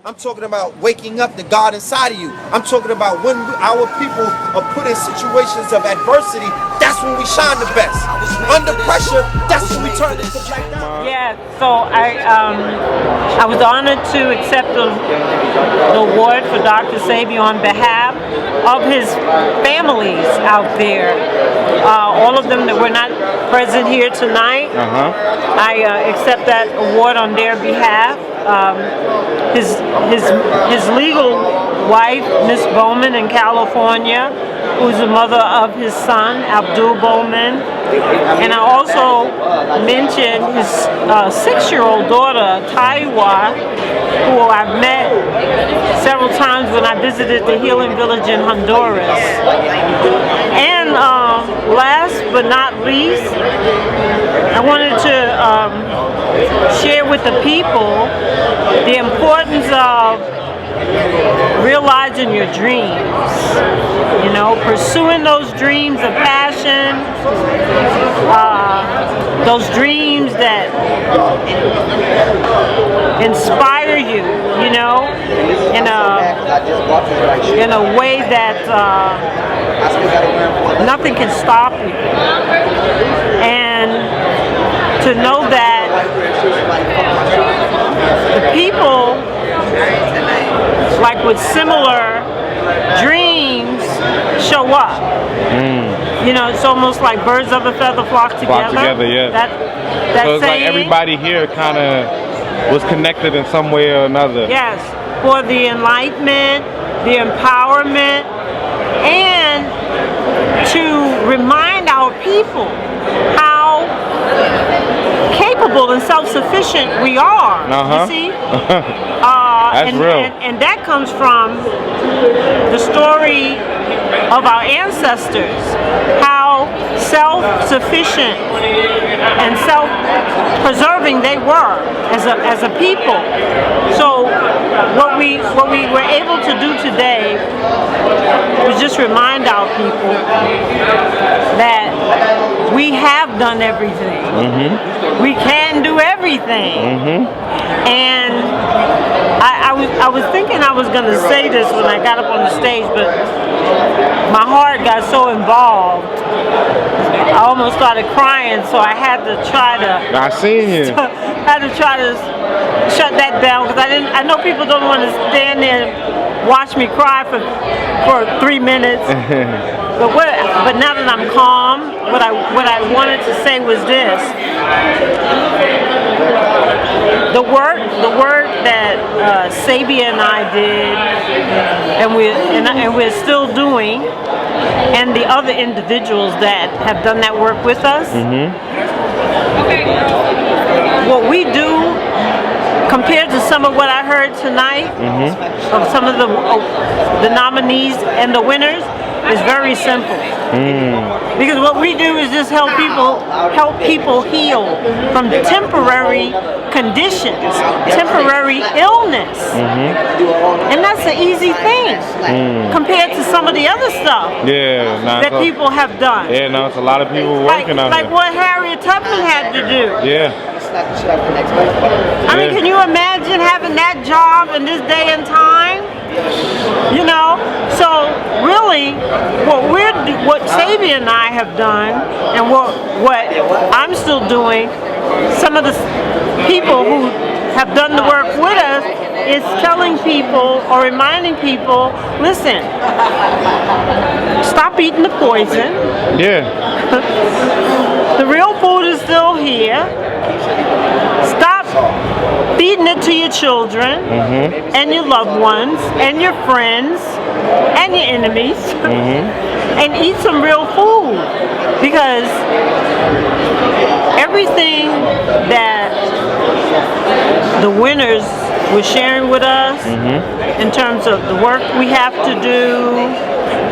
I'm talking about waking up the God inside of you. I'm talking about when our people are put in situations of adversity, that's when we shine the best. Under pressure, that's when we turn into black diamond. Yeah, so I was honored to accept the award for Dr. Sebi on behalf of his families out there. All of them that were not present here tonight. I accept that award on their behalf. His legal wife, Miss Bowman in California, who's the mother of his son, Abdul Bowman. And I also mentioned his 6-year-old daughter, Taiwa, who I've met several times when I visited the Healing Village in Honduras. And last but not least, I wanted to share with the people the importance of realizing your dreams, you know, pursuing those dreams of passion, those dreams that inspire you, you know, in a way that nothing can stop you. And to know that the people like with similar dreams show up. You know, it's almost like birds of a feather flock together. Yeah. That so it's saying, like everybody here kind of was connected in some way or another. Yes, for the enlightenment, the empowerment, and to remind our people how capable and self-sufficient we are. You see? That's real. And that comes from the story of our ancestors, how self-sufficient and self-preserving they were as a people. So what we were able to do today was just remind our people that we have done everything. We can do everything. And I was thinking I was going to say this when I got up on the stage, but my heart got so involved, I almost started crying, so I had to try to... I seen you. Had to try to shut that down, because I know people don't want to stand there and watch me cry for 3 minutes. But now that I'm calm, what I wanted to say was this: the work that Sebi and I did, and we're still doing, and the other individuals that have done that work with us. What we do, compared to some of what I heard tonight, of some of the nominees and the winners, is very simple. Because what we do is just help people heal from temporary conditions, temporary illness. And that's an easy thing compared to some of the other stuff that people have done. Yeah, no, it's a lot of people working on it. Like what Harriet Tubman had to do. Yeah. I mean, can you imagine having that job in this day and time? You know, so really, what Sebi and I have done, and what I'm still doing, some of the people who have done the work with us, is telling people or reminding people, listen, stop eating the poison. The real food is still here. Stop feeding it to your children and your loved ones and your friends and your enemies, and eat some real food, because everything that the winners were sharing with us in terms of the work we have to do,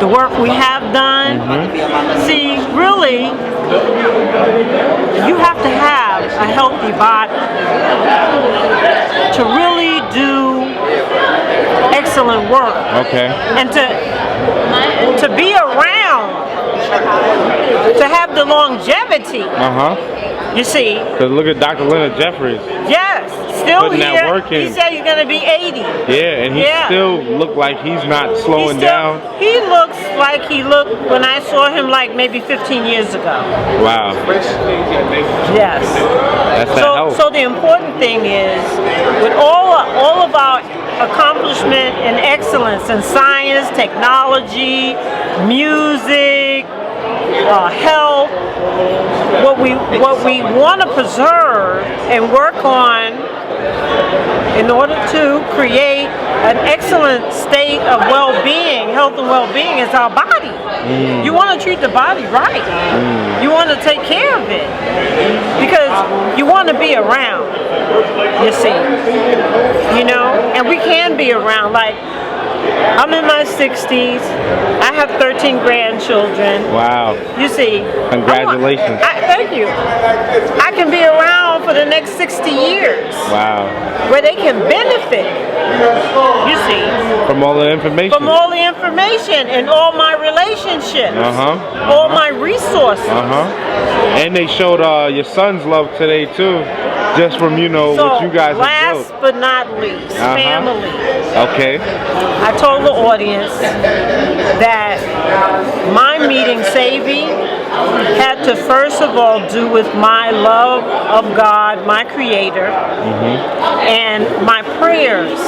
the work we have done. See, really, you have to have a healthy body to really do excellent work. And to be around, to have the longevity. You see. Because look at Dr. Leonard Jeffries. Yes, still putting here. that work in. He said he's gonna be 80. Yeah, and he still looked like he's not slowing down. He looks like he looked when I saw him like maybe 15 years ago. Wow. Yes. That's that health. So the important thing is, with all of our accomplishment and excellence in science, technology, music, health, what we want to preserve and work on in order to create an excellent state of well-being, health and well-being, is our body. You want to treat the body right. You want to take care of it because you want to be around, you see, you know, and we can be around. Like, I'm in my 60s. I have 13 grandchildren. Wow. You see. Congratulations. Thank you. I can be around for the next 60 years. Wow. Where they can benefit. You see. From all the information. From all the information and all my relationships. All my resources. And they showed your son's love today too. Just from, you know, what you guys have built. Last but not least, family. Okay. I told the audience that my meeting Sebi had to first of all do with my love of God, my Creator, and my prayers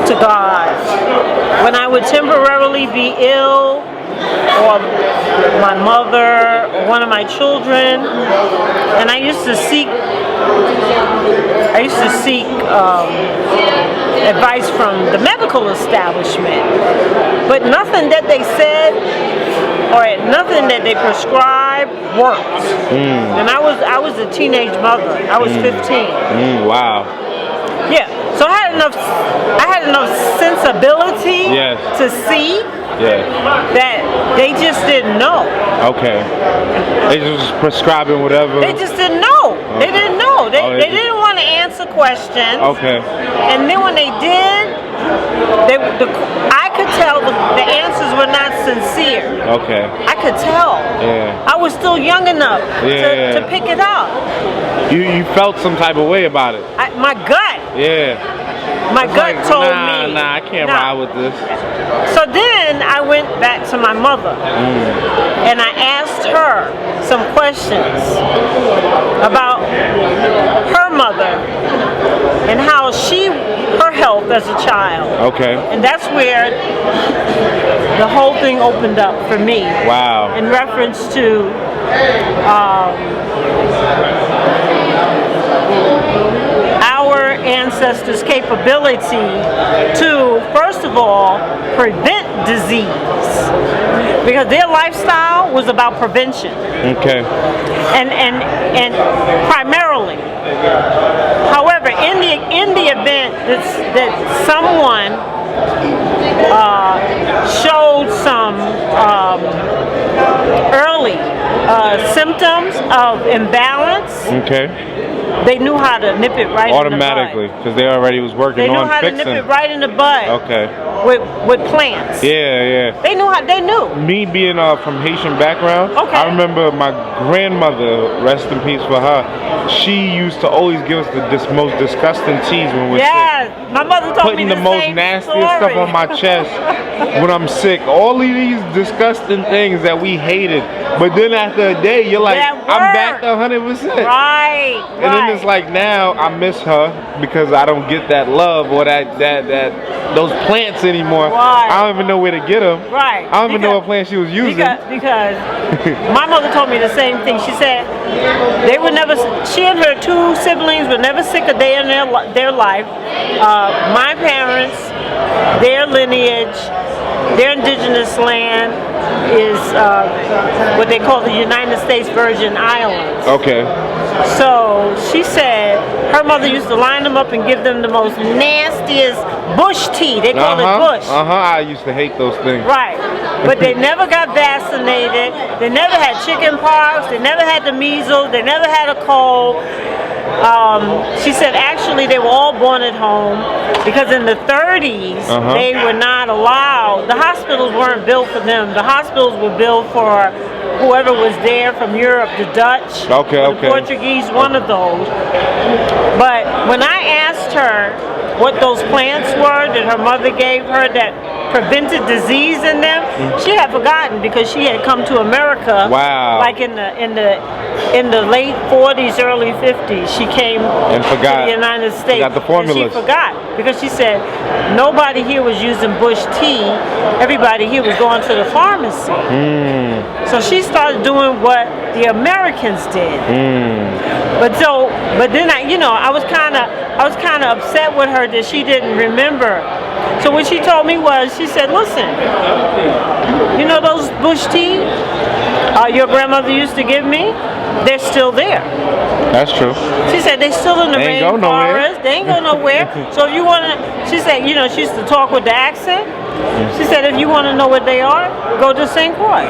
to God. When I would temporarily be ill, or my mother, or one of my children, and I used to seek advice from the medical establishment, but nothing that they said or nothing that they prescribed worked. And I was a teenage mother. I was 15. Wow. Yeah. So I had enough sensibility to see that they just didn't know. Okay. They just prescribing whatever. They just didn't know. They didn't know. They didn't want to answer questions. Okay. And then when they did, I could tell the answers were not sincere. Okay. I could tell. Yeah. I was still young enough to pick it up. You felt some type of way about it. My gut. Yeah. My gut told me. Nah, I can't ride with this. So then I went back to my mother and I asked her some questions about her mother and how her health as a child. Okay. And that's where the whole thing opened up for me. Wow. In reference to our ancestors' capability to, first of all, prevent disease, because their lifestyle was about prevention. Okay. And primarily. However, in the event that someone showed some early symptoms of imbalance, they knew how to nip it right automatically, because they already was working on fixing. They knew how to nip it right in the bud. Okay. With plants. Yeah. They knew. Me being from Haitian background, I remember my grandmother, rest in peace for her, she used to always give us the most disgusting teas when we're sick. My mother told me the most nastiest stuff on my chest when I'm sick. All of these disgusting things that we hated. But then after a day, you're like, I'm back to 100%. Right. And then it's like now I miss her because I don't get that love or that those plants anymore. Right. I don't even know where to get them. Right. I don't even know what plant she was using. Because my mother told me the same thing. She said they would never. She and her two siblings were never sick a day in their life. My parents, their lineage, their indigenous land is what they call the United States Virgin Islands. Okay. So she said her mother used to line them up and give them the most nastiest bush tea. They call it bush. I used to hate those things. Right. But they never got vaccinated. They never had chicken pox. They never had the measles. They never had a cold. She said actually they were all born at home because in the 30s they were not allowed. The hospitals weren't built for them. The hospitals were built for whoever was there from Europe, the Dutch, Okay, or the Portuguese, one of those. But when I asked her what those plants were that her mother gave her that prevented disease in them, she had forgotten because she had come to America. Wow. Like in the late 40s, early 50s. She came and to forgot the United States. Forgot the formulas. And she forgot because she said nobody here was using bush tea. Everybody here was going to the pharmacy. So she started doing what the Americans did. But then I was kind of upset with her that she didn't remember. So what she told me was, she said, listen, you know those bush tea your grandmother used to give me? They're still there. That's true. She said they're still in the rainforest. They ain't go nowhere. So if you want to, she said, she used to talk with the accent. She said, if you want to know what they are, go to St. Croix.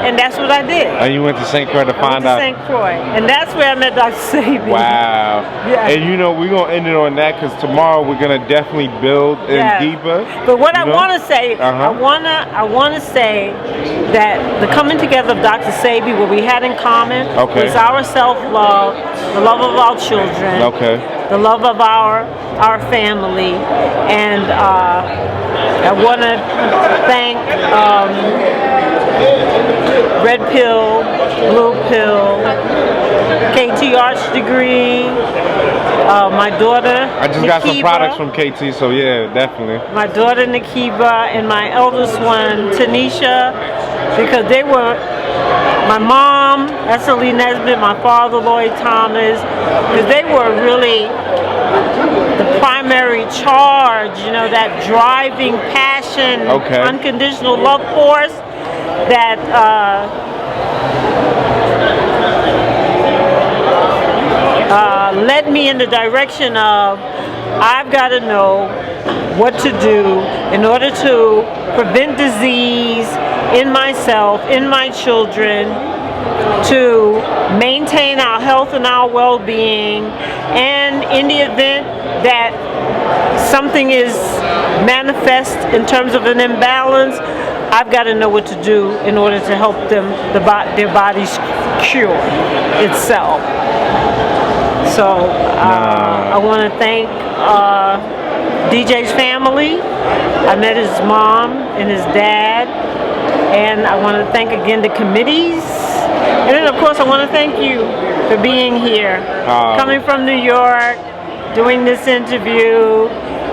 And that's what I did. And you went to St. Croix to find out. St. Croix. And that's where I met Dr. Sebi. Wow. Yeah. And we're going to end it on that because tomorrow we're going to definitely build in deeper. But what I want to say, I want to say that the coming together of Dr. Sebi, what we had in common was our self-love, the love of our children, the love of our family, and I want to thank Red Pill, Blue Pill, KT Arts degree, my daughter I just got some products from KT, so yeah, definitely. My daughter Nakiba and my eldest one, Tanisha, because they were, my mom, Esselie Nesbitt, my father, Lloyd Thomas, because they were really the primary charge, that driving passion, unconditional love force that led me in the direction of I've got to know what to do in order to prevent disease in myself, in my children, to maintain our health and our well-being, and in the event that something is manifest in terms of an imbalance, I've got to know what to do in order to help them, their bodies cure itself. So I want to thank DJ's family. I met his mom and his dad, and I want to thank again the committees, and then of course I want to thank you for being here, coming from New York, doing this interview,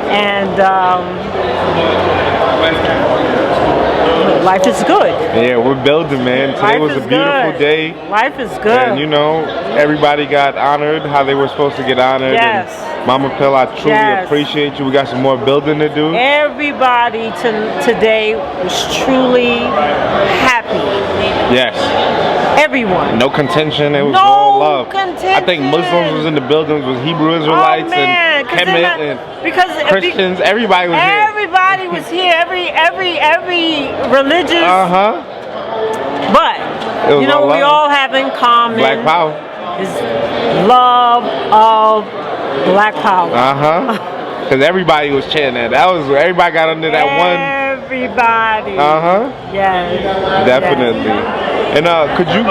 and life is good. Yeah, we're building, man. Today was a beautiful day. Life is good. And everybody got honored how they were supposed to get honored. Yes. And Momma Pill, I truly appreciate you. We got some more building to do. Everybody today was truly happy. Yes. Everyone. No contention. It was no all love. Contention. I think Muslims was in the buildings, was Hebrew Israelites and Kemet and Christians. Everybody was here. Everybody was here. Every religious. But what we all have in common. Black power. Is love of Black power. Because everybody was chanting that. Everybody got under that one. Everybody. Yes. Definitely. Yes. And could you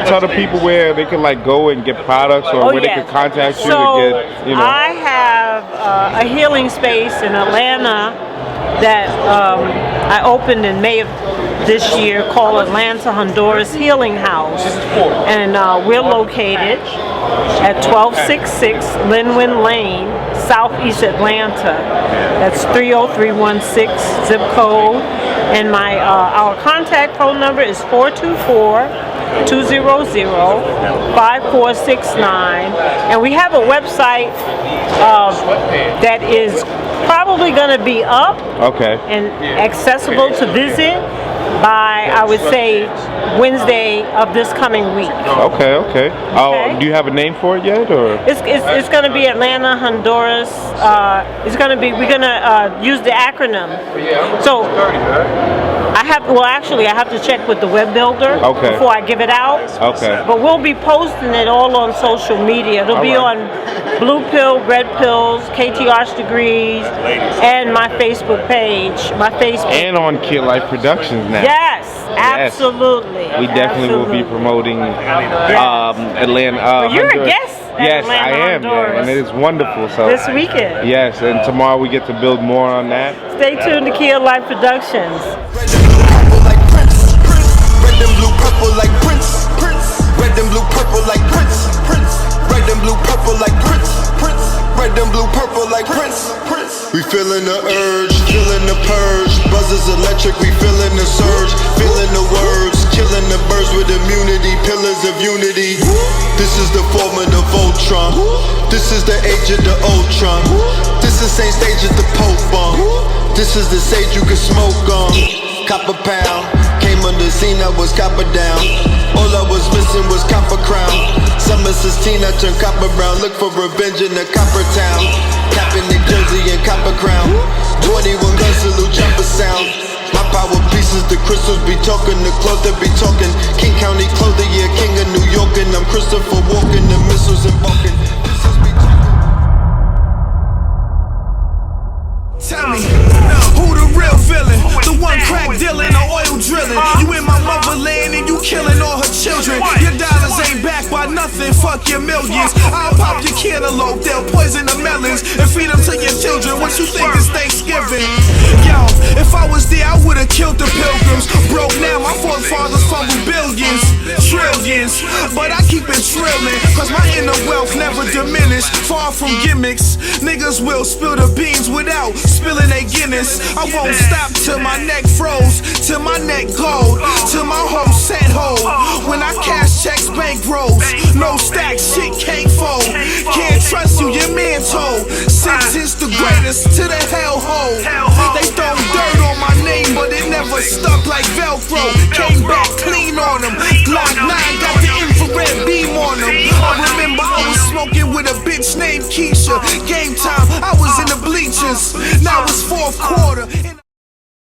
tell the people where they could go and get products, or where they could contact you to get, I have a healing space in Atlanta that I opened in May of this year called Atlanta Honduras Healing House, and we're located at 1266 Linwin Lane, Southeast Atlanta. That's 30316 zip code, and our contact phone number is 424-200-5469, and we have a website that is probably going to be up and accessible to visit by, I would say, Wednesday of this coming week. Okay. Oh, do you have a name for it yet, or? It's going to be Atlanta Honduras. We're going to use the acronym. So I have to check with the web builder before I give it out. But we'll be posting it all on social media. It'll be on Blue Pill, Red Pills, KT Arts Degrees, and my Facebook page. And on Kid Life Productions now. Yes, absolutely. We definitely will be promoting Atlanta. But you're Honduras. a guest at Yes, Atlanta I am, Honduras. and it is wonderful. So This weekend. yes, and tomorrow we get to build more on that. Stay tuned to Key of Life Productions. Red and blue purple like Prince. Red and blue purple like Prince. Red and blue purple like Prince. Red and blue purple like Prince. Red and blue purple like Prince. We feeling the urge, feeling the purge. Buzzes electric, we feeling the surge. Feeling the words, killing the birds with immunity. Pillars of unity. This is the form of the Voltron. This is the age of the Ultron. This is same stage as the Pope bomb. This is the sage you can smoke on. Copper pound, came on the scene, I was copper down. All I was missing was copper crown. Summer 16, I turned copper brown. Look for revenge in the copper town. Capping New Jersey and copper crown. 21 guns, salute jumper sound. My power pieces, the crystals be talking, the cloth that be talking. King County clothing, yeah, king of New York, and I'm Christopher walking, the missiles and balking. Tell me, who the real villain? The one crack dealing or oil drilling. You in my motherland and you killing all her children. Your dollars ain't backed by nothing, fuck your millions. I'll pop your cantaloupe, they'll poison the melons and feed them to your children. What you think is Thanksgiving? Yo, if I was there, I would've killed the pilgrims. Broke now, my forefathers fumbled billions, trillions. But I keep it trilling, cause my inner wealth never diminished. Far from gimmicks, niggas will spill the beans without spilling they Guinness. I won't stop till my neck froze, till my neck gold, till my whole set hold. When I cash checks, bankrolls, no stack, shit can't fold. Can't trust you, your man told. Sentence the greatest to the hellhole. They throw dirt on my name, but it never stuck like Velcro. Came back clean on them. Glock 9 got the infrared beam on them. I remember I was smoking with a bitch named Keisha. Game time, I was in the bleachers. Now it's fourth quarter.